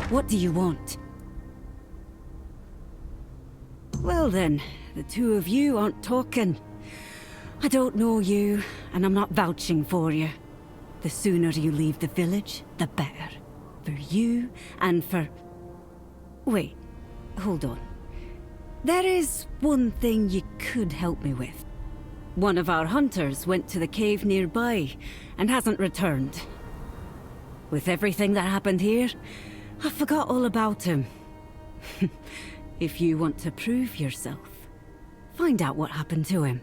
What do you want? Well then, the two of you aren't talking. I don't know you, and I'm not vouching for you. The sooner you leave the village, the better. For you, and for... Wait, hold on. There is one thing you could help me with. One of our hunters went to the cave nearby, and hasn't returned. With everything that happened here, I forgot all about him. If you want to prove yourself, find out what happened to him.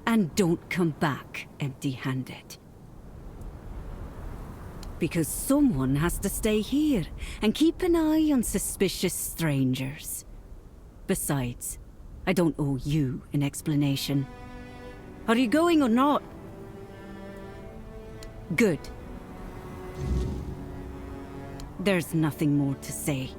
And don't come back empty-handed. Because someone has to stay here and keep an eye on suspicious strangers. Besides, I don't owe you an explanation. Are you going or not? Good. There's nothing more to say.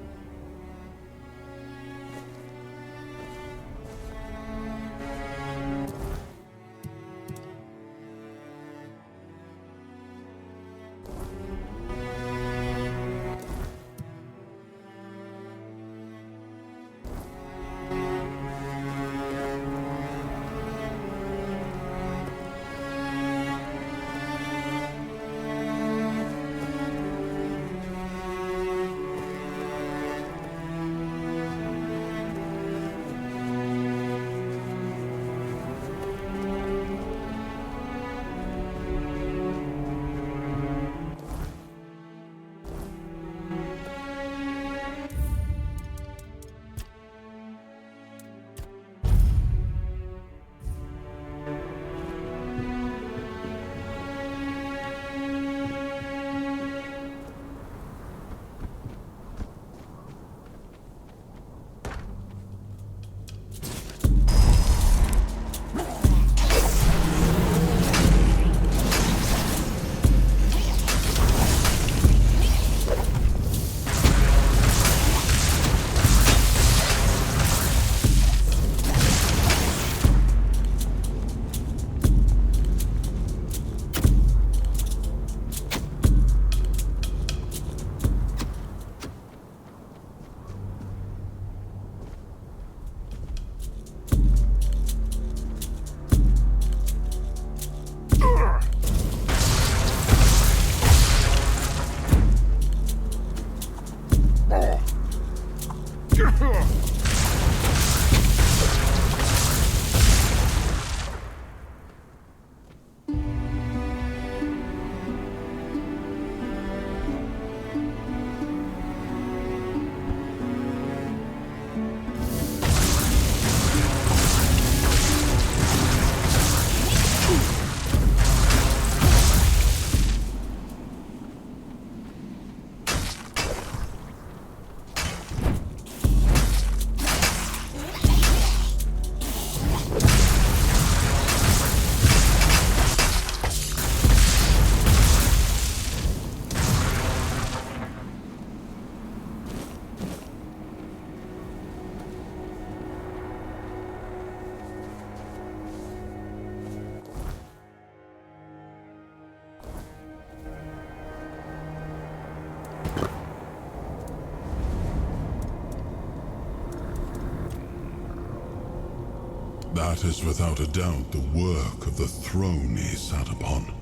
That is without a doubt the work of the throne he sat upon.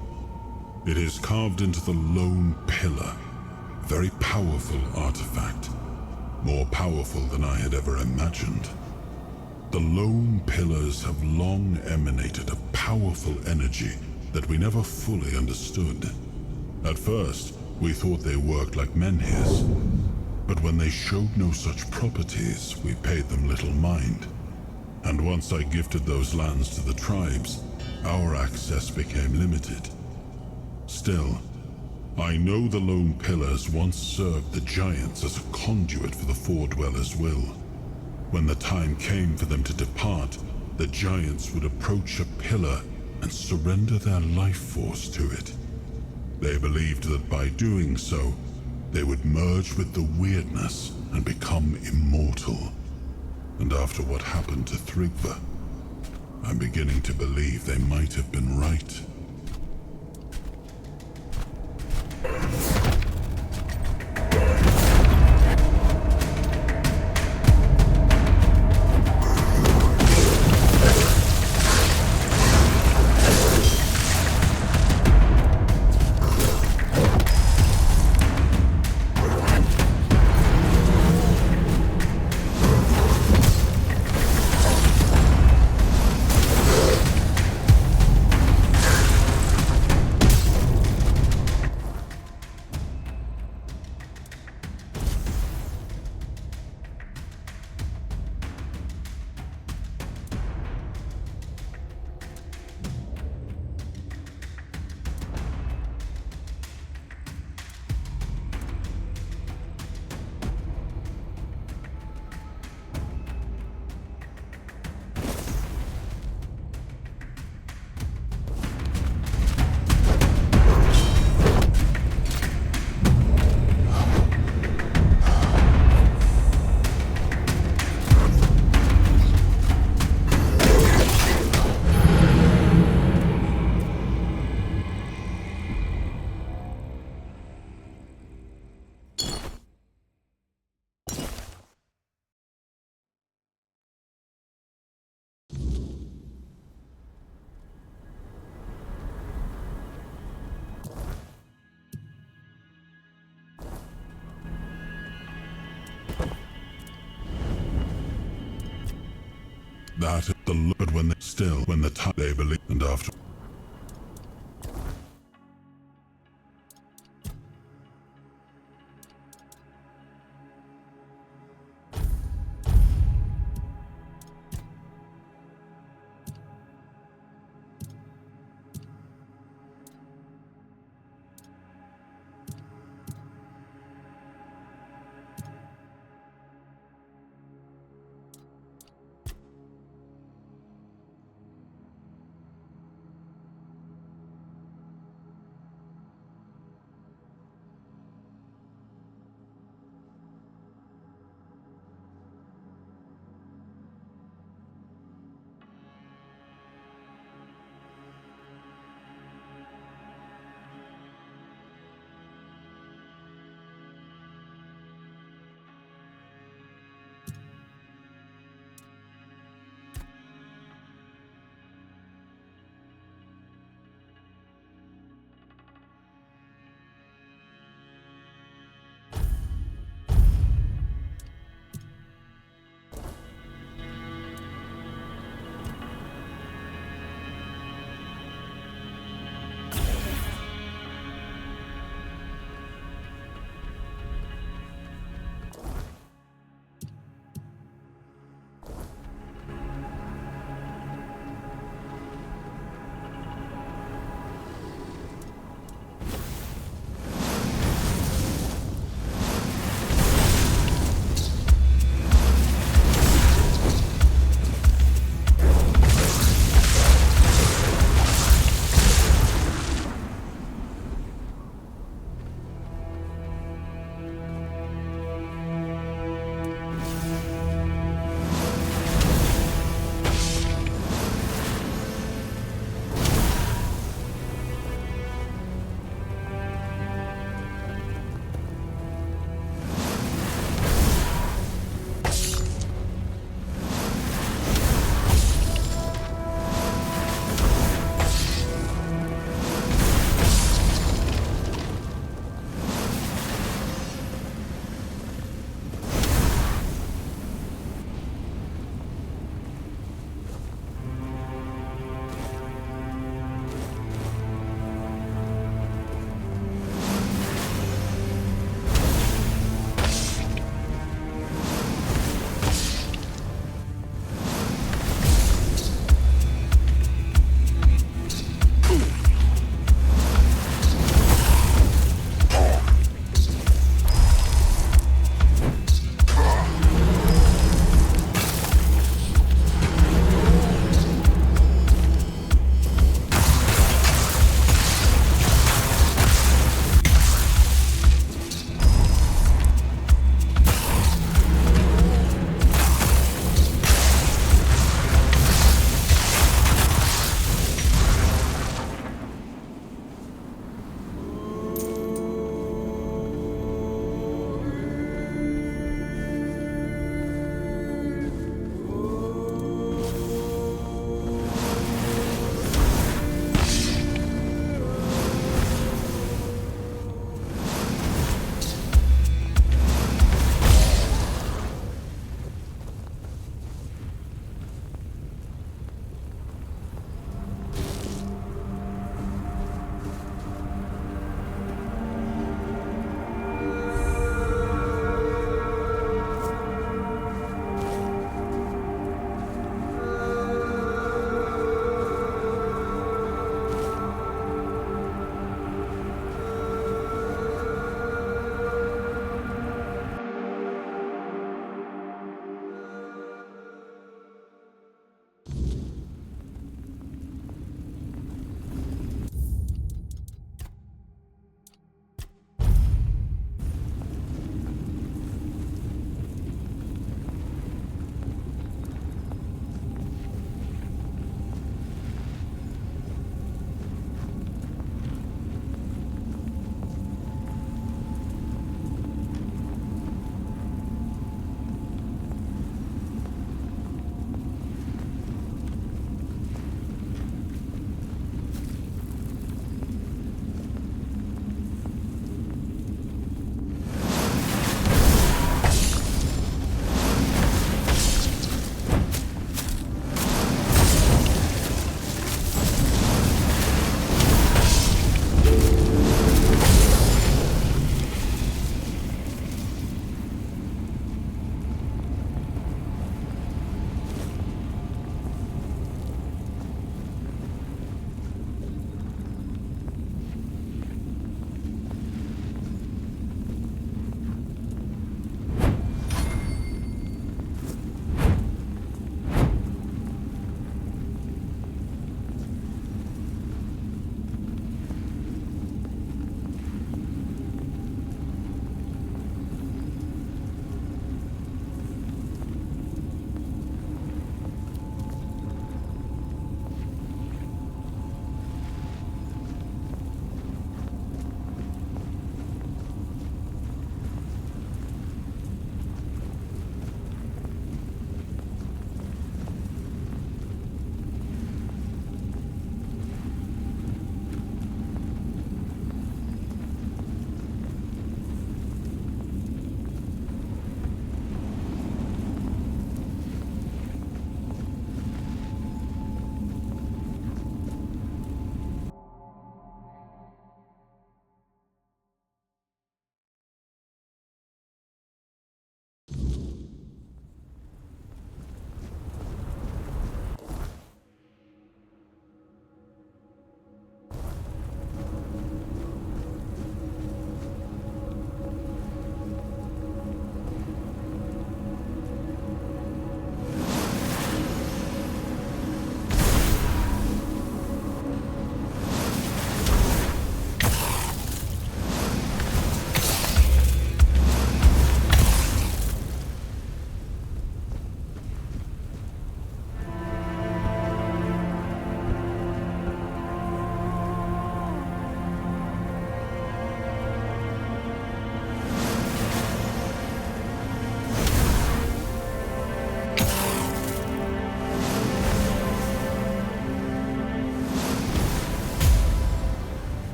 It is carved into the lone pillar, a very powerful artifact, more powerful than I had ever imagined. The lone pillars have long emanated a powerful energy that we never fully understood. At first, we thought they worked like menhirs, but when they showed no such properties, we paid them little mind. And once I gifted those lands to the tribes, our access became limited. Still, I know the lone pillars once served the giants as a conduit for the Four Dwellers' will. When the time came for them to depart, the giants would approach a pillar and surrender their life force to it. They believed that by doing so, they would merge with the weirdness and become immortal. And after what happened to Thrigva, I'm beginning to believe they might have been right. That is the Lord when they still, when the time they believe, and after.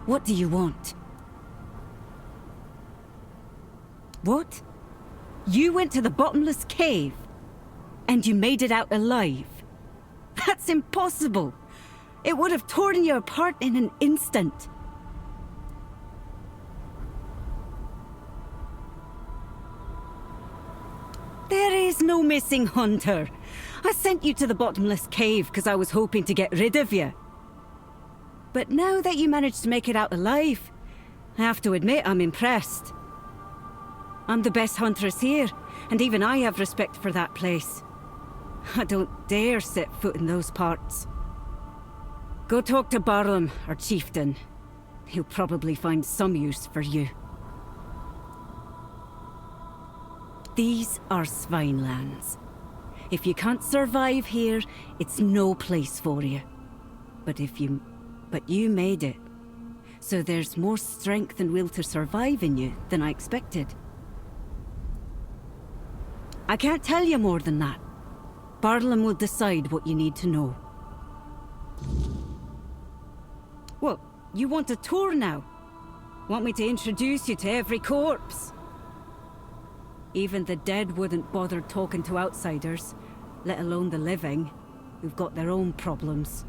What do you want? What? You went to the bottomless cave? And you made it out alive? That's impossible! It would have torn you apart in an instant. There is no missing hunter. I sent you to the bottomless cave because I was hoping to get rid of you. But now that you managed to make it out alive, I have to admit I'm impressed. I'm the best huntress here, and even I have respect for that place. I don't dare set foot in those parts. Go talk to Barlam, our chieftain. He'll probably find some use for you. These are Svinelands. If you can't survive here, it's no place for you. But you made it. So there's more strength and will to survive in you than I expected. I can't tell you more than that. Barlam will decide what you need to know. What, you want a tour now? Want me to introduce you to every corpse? Even the dead wouldn't bother talking to outsiders, let alone the living, who've got their own problems.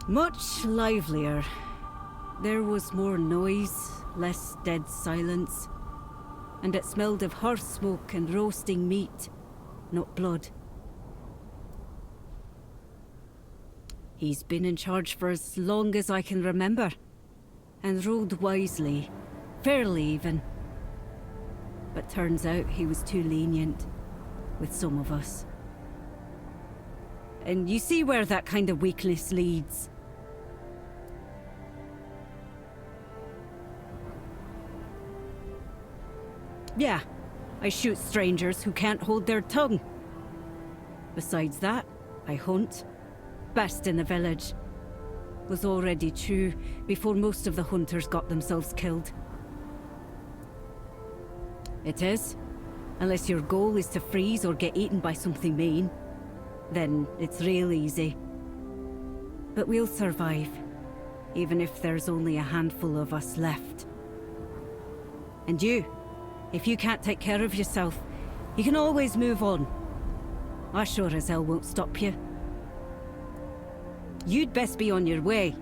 Much livelier. There was more noise, less dead silence. And it smelled of hearth smoke and roasting meat, not blood. He's been in charge for as long as I can remember, and ruled wisely, fairly even. But turns out he was too lenient with some of us. And you see where that kind of weakness leads. Yeah, I shoot strangers who can't hold their tongue. Besides that, I hunt. Best in the village. Was already true before most of the hunters got themselves killed. It is. Unless your goal is to freeze or get eaten by something mean. Then it's real easy. But we'll survive. Even if there's only a handful of us left. And you? If you can't take care of yourself, you can always move on. I sure as hell won't stop you. You'd best be on your way.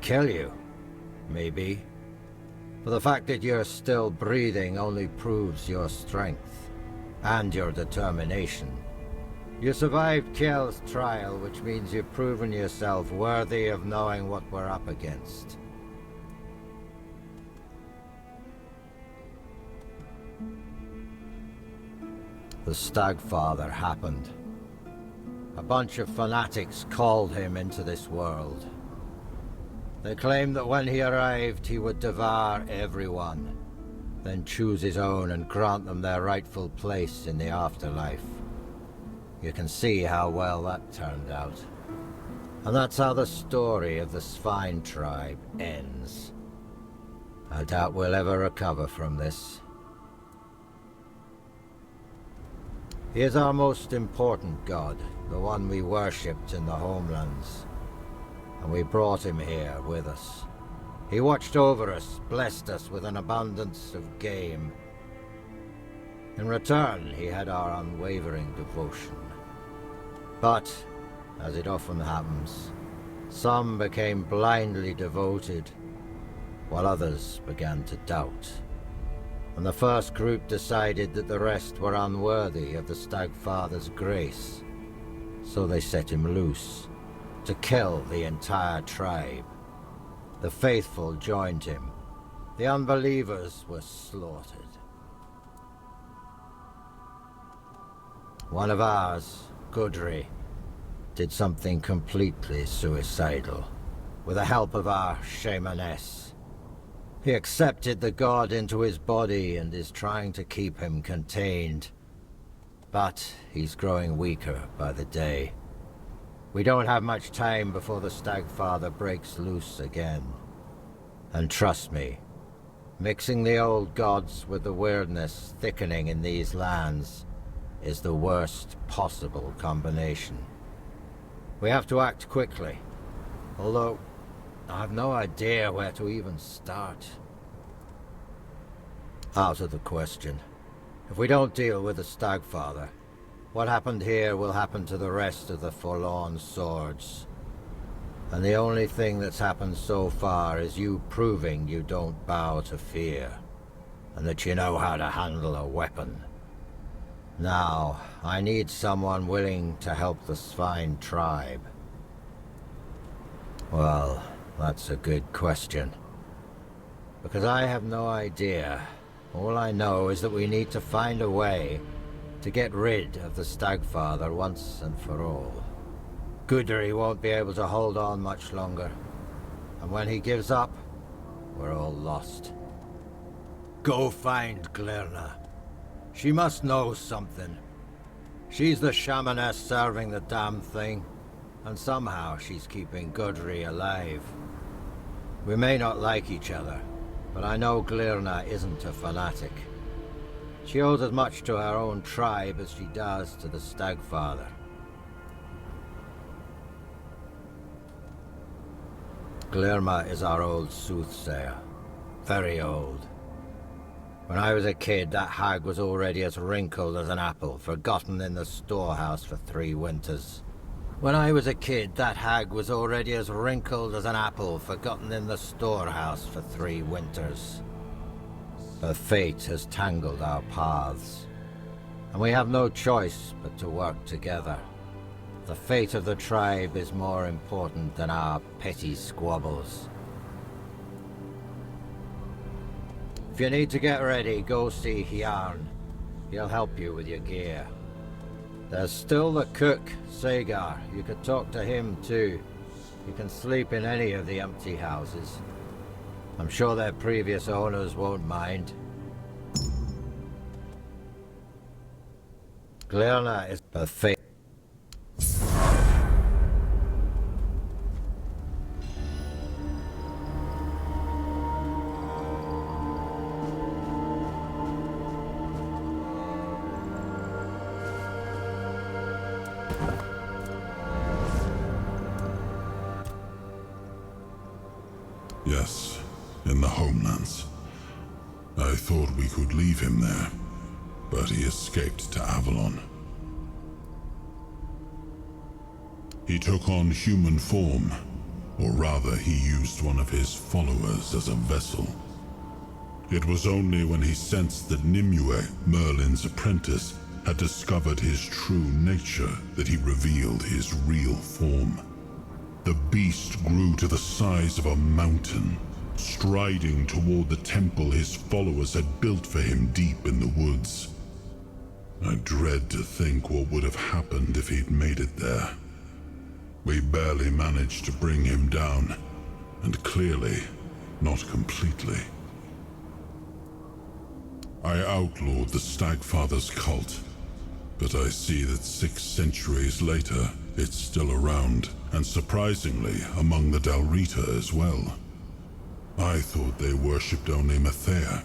Kill you, maybe. But the fact that you're still breathing only proves your strength and your determination. You survived Kjell's trial, which means you've proven yourself worthy of knowing what we're up against. The Stagfather happened. A bunch of fanatics called him into this world. They claimed that when he arrived, he would devour everyone, then choose his own and grant them their rightful place in the afterlife. You can see how well that turned out. And that's how the story of the Svine tribe ends. I doubt we'll ever recover from this. He is our most important god, the one we worshipped in the homelands. And we brought him here with us. He watched over us, blessed us with an abundance of game. In return, he had our unwavering devotion. But, as it often happens, some became blindly devoted, while others began to doubt. And the first group decided that the rest were unworthy of the Stagfather's grace. So they set him loose, to kill the entire tribe. The faithful joined him. The unbelievers were slaughtered. One of ours, Gudry, did something completely suicidal, with the help of our shamaness. He accepted the god into his body and is trying to keep him contained. But he's growing weaker by the day. We don't have much time before the Stagfather breaks loose again. And trust me, mixing the old gods with the weirdness thickening in these lands is the worst possible combination. We have to act quickly, although I have no idea where to even start. Out of the question. If we don't deal with the Stagfather, what happened here will happen to the rest of the Forlorn Swords. And the only thing that's happened so far is you proving you don't bow to fear, and that you know how to handle a weapon. Now, I need someone willing to help the Svine tribe. Well, that's a good question. Because I have no idea. All I know is that we need to find a way to get rid of the Stagfather once and for all. Gudry won't be able to hold on much longer. And when he gives up, we're all lost. Go find Glirna. She must know something. She's the shamaness serving the damn thing, and somehow she's keeping Gudry alive. We may not like each other, but I know Glirna isn't a fanatic. She owes as much to her own tribe as she does to the Stagfather. Glirna is our old soothsayer. Very old. When I was a kid, that hag was already as wrinkled as an apple, forgotten in the storehouse for 3 winters. When I was a kid, that hag was already as wrinkled as an apple, forgotten in the storehouse for 3 winters. Her fate has tangled our paths, and we have no choice but to work together. The fate of the tribe is more important than our petty squabbles. If you need to get ready, go see Hjarn. He'll help you with your gear. There's still the cook, Sagar. You could talk to him too. You can sleep in any of the empty houses. I'm sure their previous owners won't mind. Glirna is a fate. Yes, in the homelands. I thought we could leave him there, but he escaped to Avalon. He took on human form, or rather he used one of his followers as a vessel. It was only when he sensed that Nimue, Merlin's apprentice, had discovered his true nature that he revealed his real form. The beast grew to the size of a mountain, striding toward the temple his followers had built for him deep in the woods. I dread to think what would have happened if he'd made it there. We barely managed to bring him down, and clearly, not completely. I outlawed the Stagfather's cult, but I see that 6 centuries later, it's still around, and surprisingly, among the Dalrita as well. I thought they worshipped only Mathea.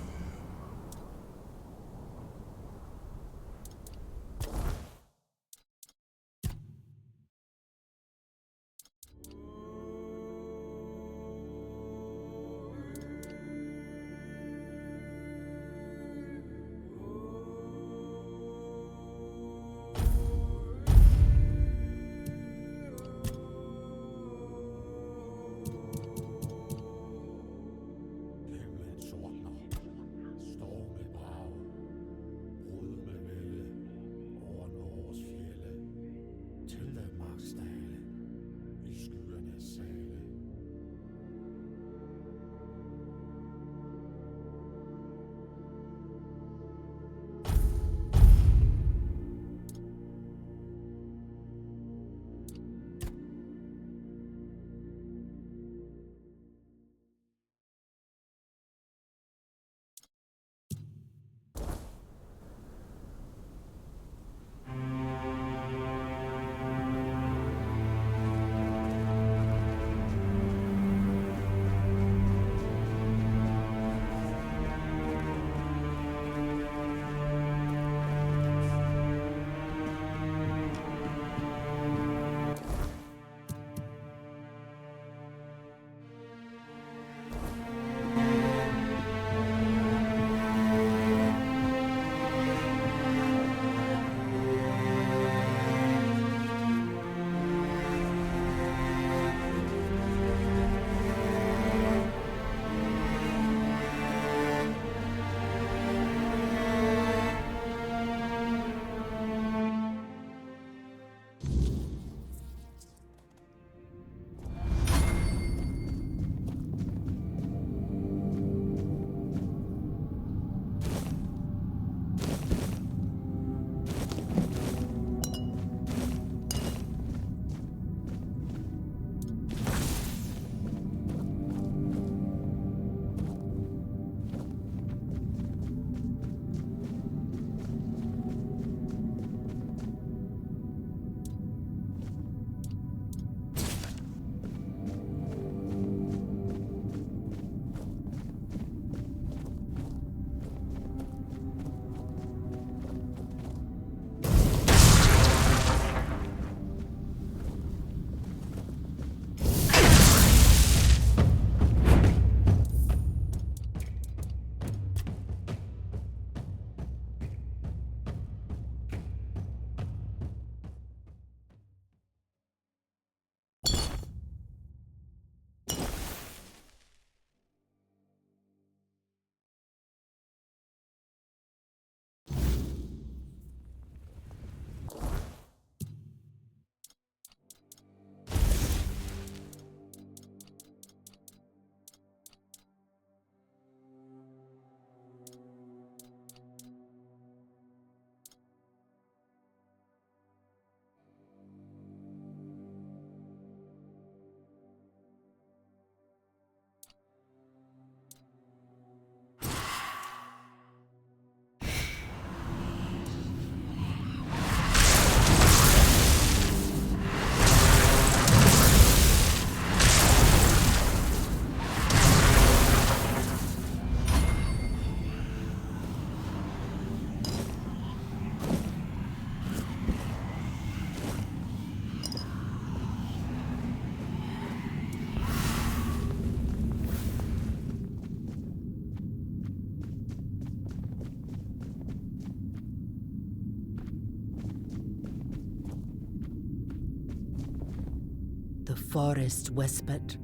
forest whispered,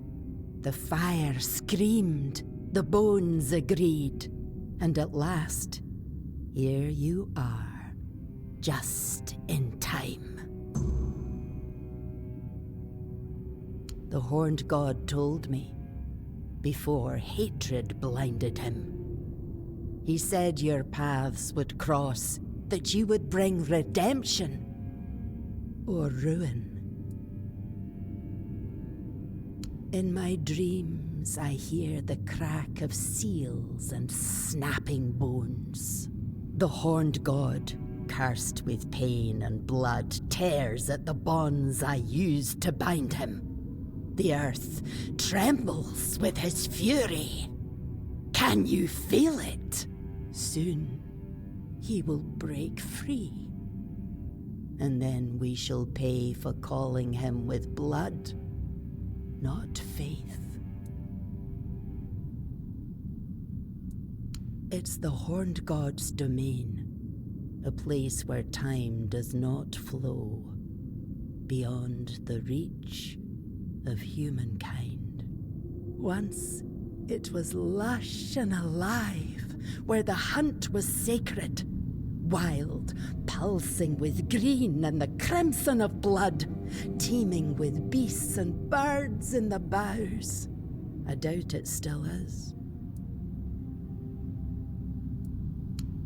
the fire screamed, the bones agreed, and at last, here you are, just in time. The horned god told me, before hatred blinded him. He said your paths would cross, that you would bring redemption or ruin. In my dreams, I hear the crack of seals and snapping bones. The horned god, cursed with pain and blood, tears at the bonds I used to bind him. The earth trembles with his fury. Can you feel it? Soon, he will break free. And then we shall pay for calling him with blood, not faith. It's the horned god's domain, a place where time does not flow beyond the reach of humankind. Once, it was lush and alive, where the hunt was sacred, wild, pulsing with green and the crimson of blood, teeming with beasts and birds in the boughs. I doubt it still is.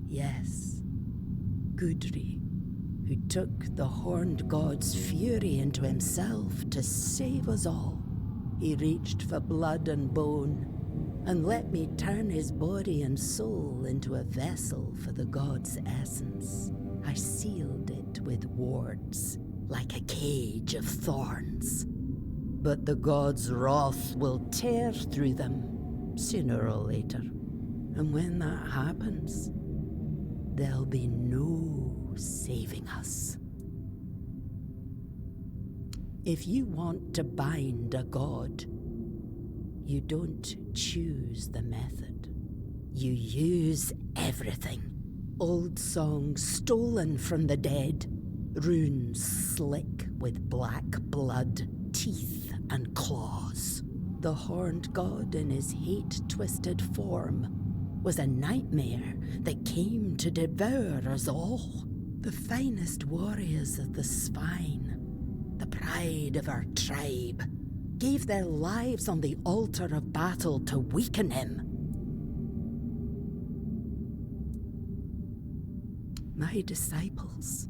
Yes, Gudri, who took the horned god's fury into himself to save us all. He reached for blood and bone, and let me turn his body and soul into a vessel for the god's essence. I sealed it with wards, like a cage of thorns. But the god's wrath will tear through them, sooner or later. And when that happens, there'll be no saving us. If you want to bind a god, you don't choose the method. You use everything. Old songs stolen from the dead, runes slick with black blood, teeth and claws. The horned god in his hate-twisted form was a nightmare that came to devour us all. The finest warriors of the Spine, the pride of our tribe, gave their lives on the altar of battle to weaken him. My disciples,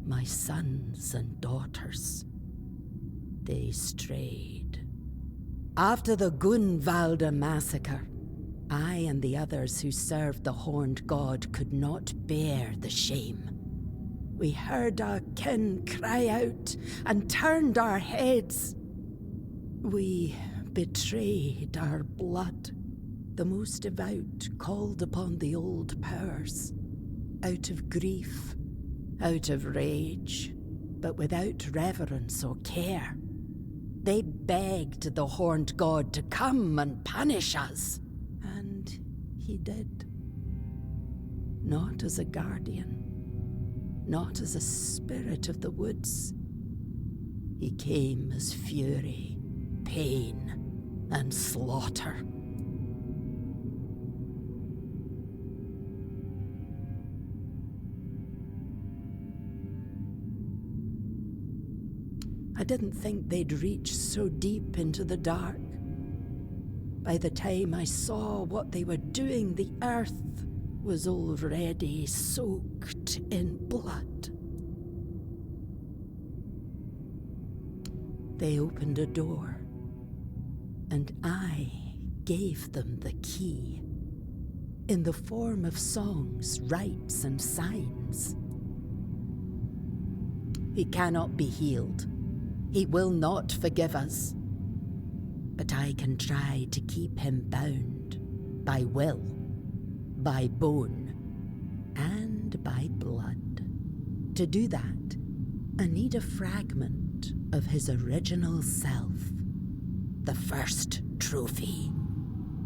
my sons and daughters, they strayed. After the Gunvalda massacre, I and the others who served the horned god could not bear the shame. We heard our kin cry out and turned our heads. We betrayed our blood. The most devout called upon the old powers, out of grief, out of rage, but without reverence or care. They begged the horned god to come and punish us. And he did. Not as a guardian, not as a spirit of the woods. He came as fury, pain, and slaughter. I didn't think they'd reach so deep into the dark. By the time I saw what they were doing, the earth was already soaked in blood. They opened a door, and I gave them the key, in the form of songs, rites, and signs. He cannot be healed. He will not forgive us. But I can try to keep him bound by will, by bone, and by blood. To do that, I need a fragment of his original self. The first trophy.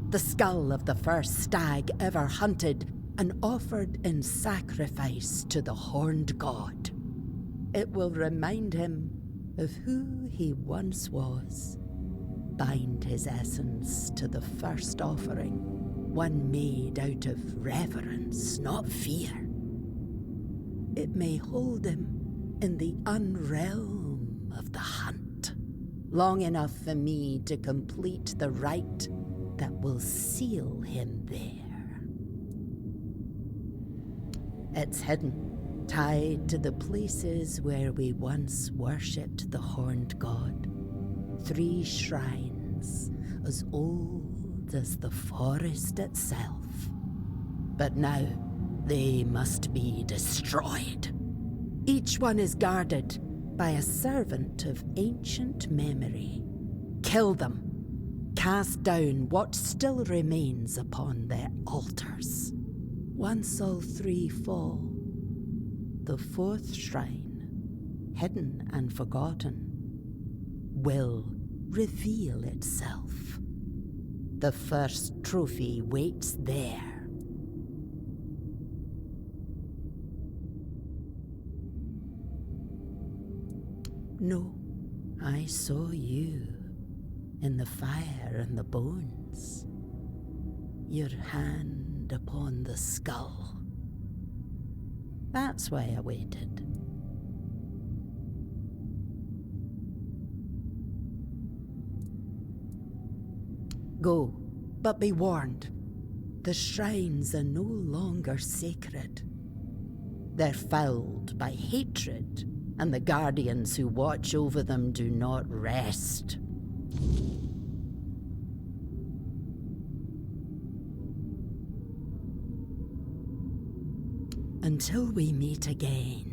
The skull of the first stag ever hunted and offered in sacrifice to the horned god. It will remind him of who he once was. Bind his essence to the first offering, one made out of reverence, not fear. It may hold him in the unrealm of the hunt, long enough for me to complete the rite that will seal him there. It's hidden, tied to the places where we once worshipped the horned god. 3 shrines, as old as the forest itself. But now, they must be destroyed. Each one is guarded by a servant of ancient memory. Kill them. Cast down what still remains upon their altars. Once all 3 fall, the 4th shrine, hidden and forgotten, will reveal itself. The first trophy waits there. No, I saw you in the fire and the bones, your hand upon the skull. That's why I waited. Go, but be warned. The shrines are no longer sacred. They're fouled by hatred, and the guardians who watch over them do not rest. Until we meet again.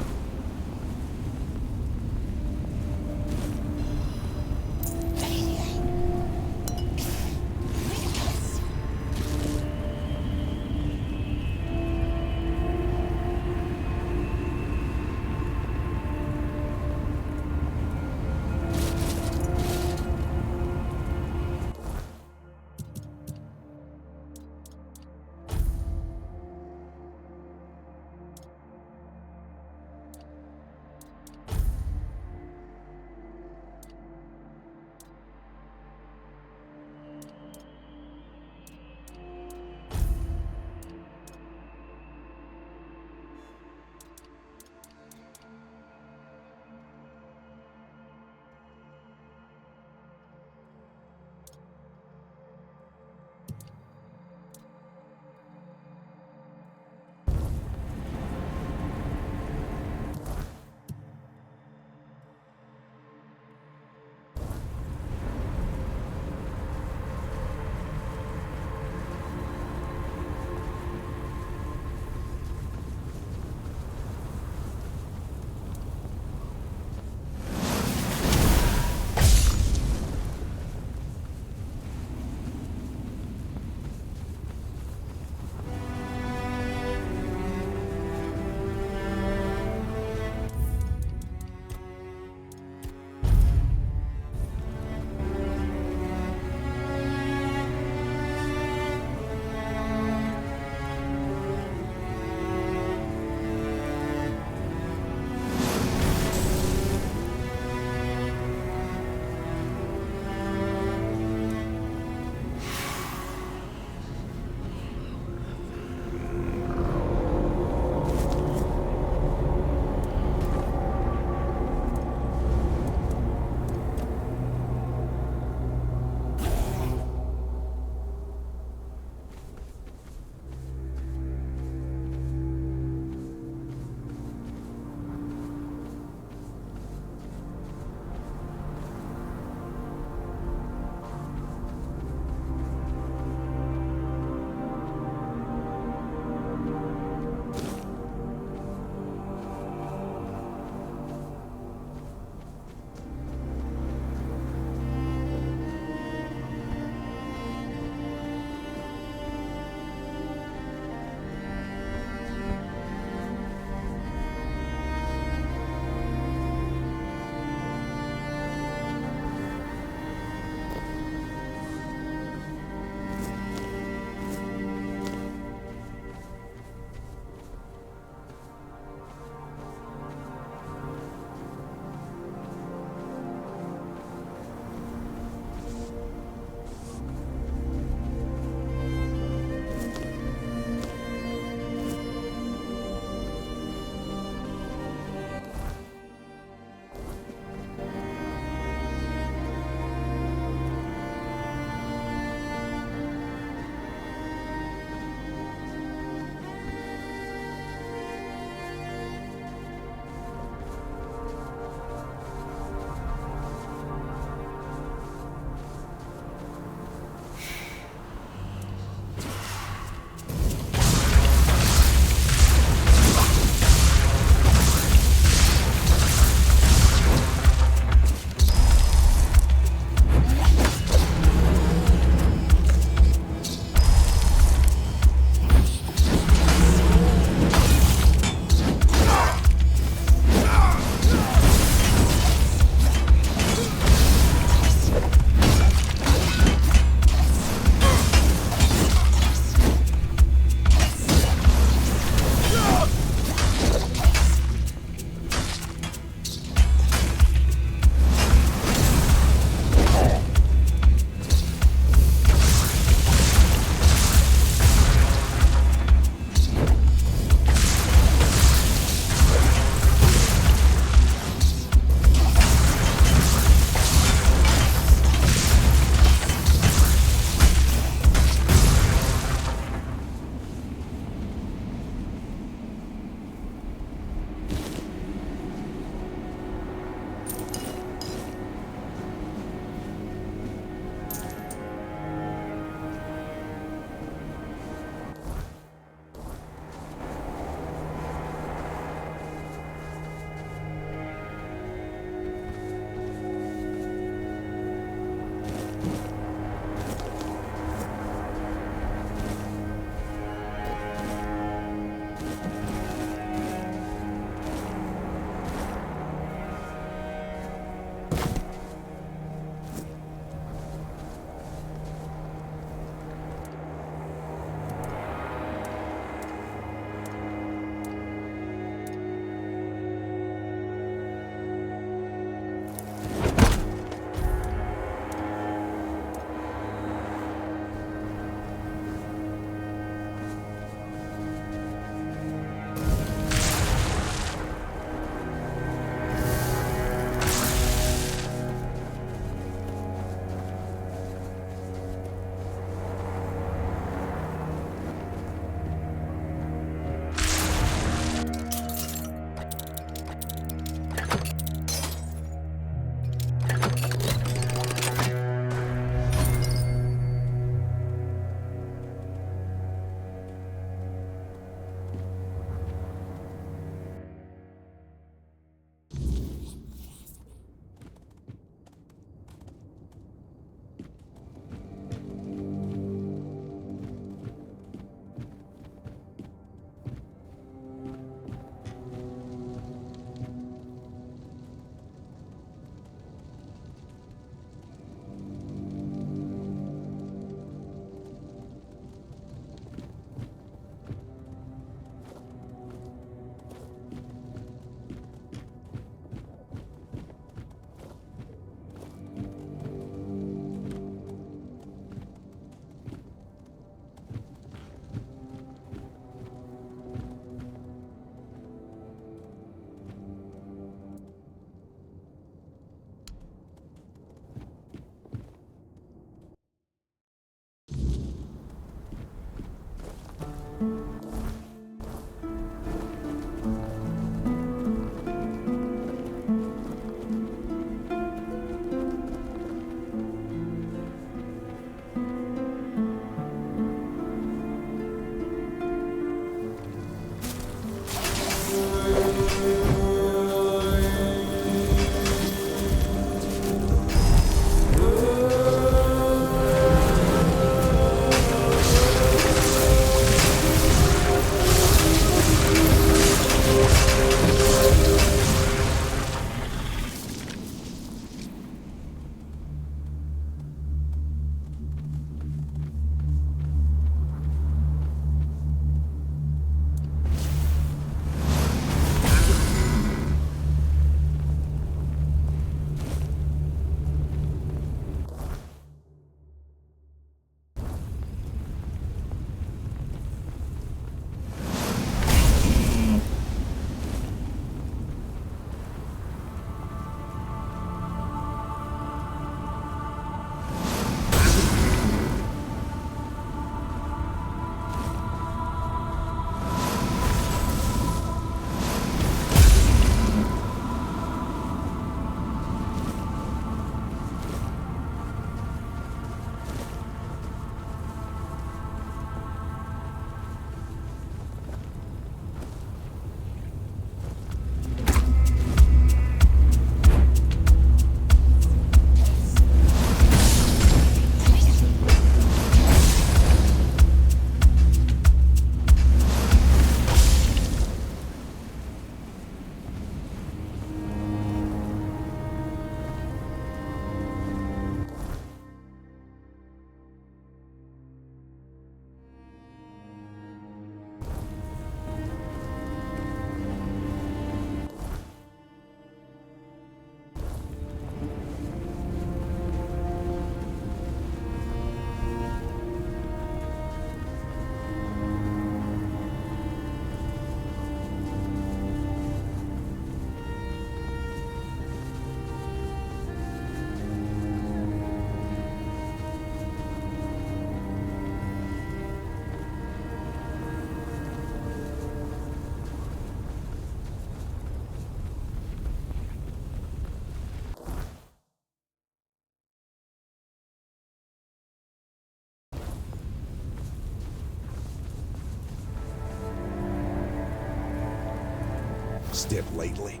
Stiff lately.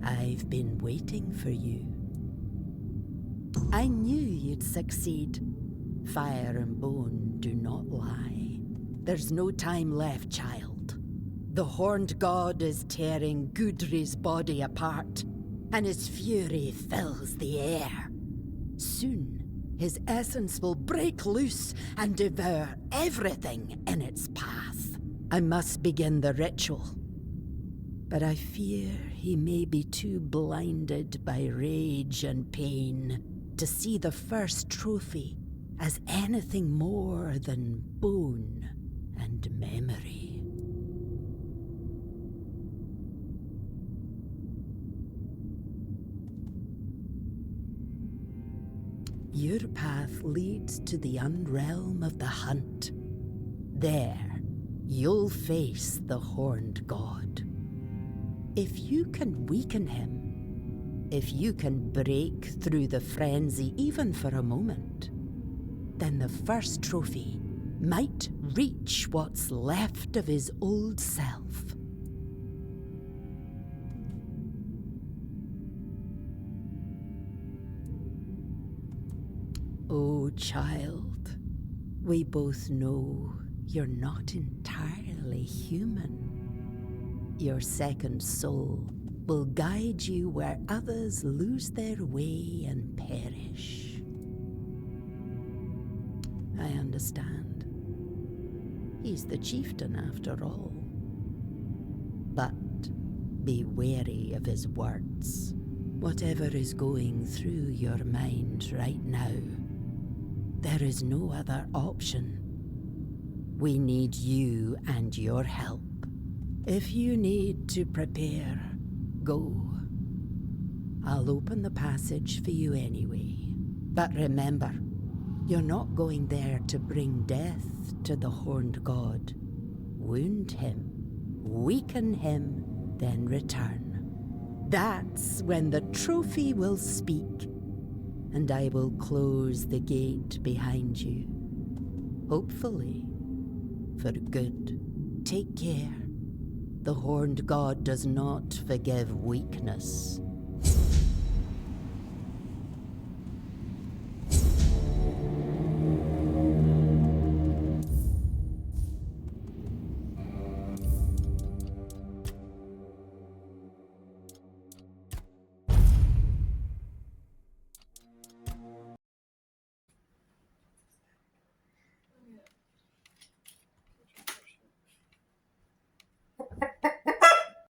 I've been waiting for you. I knew you'd succeed. Fire and bone do not lie. There's no time left, child. The Horned God is tearing Gudri's body apart, and his fury fills the air. Soon, his essence will break loose and devour everything in its path. I must begin the ritual, but I fear he may be too blinded by rage and pain to see the first trophy as anything more than bone and memory. Your path leads to the unrealm of the hunt. There, you'll face the Horned God. If you can weaken him, if you can break through the frenzy even for a moment, then the first trophy might reach what's left of his old self. Oh, child, we both know you're not entirely human. Your second soul will guide you where others lose their way and perish. I understand. He's the chieftain after all. But be wary of his words. Whatever is going through your mind right now, there is no other option. We need you and your help. If you need to prepare, go. I'll open the passage for you anyway. But remember, you're not going there to bring death to the Horned God. Wound him, weaken him, then return. That's when the trophy will speak, and I will close the gate behind you. Hopefully, for good. Take care. The Horned God does not forgive weakness.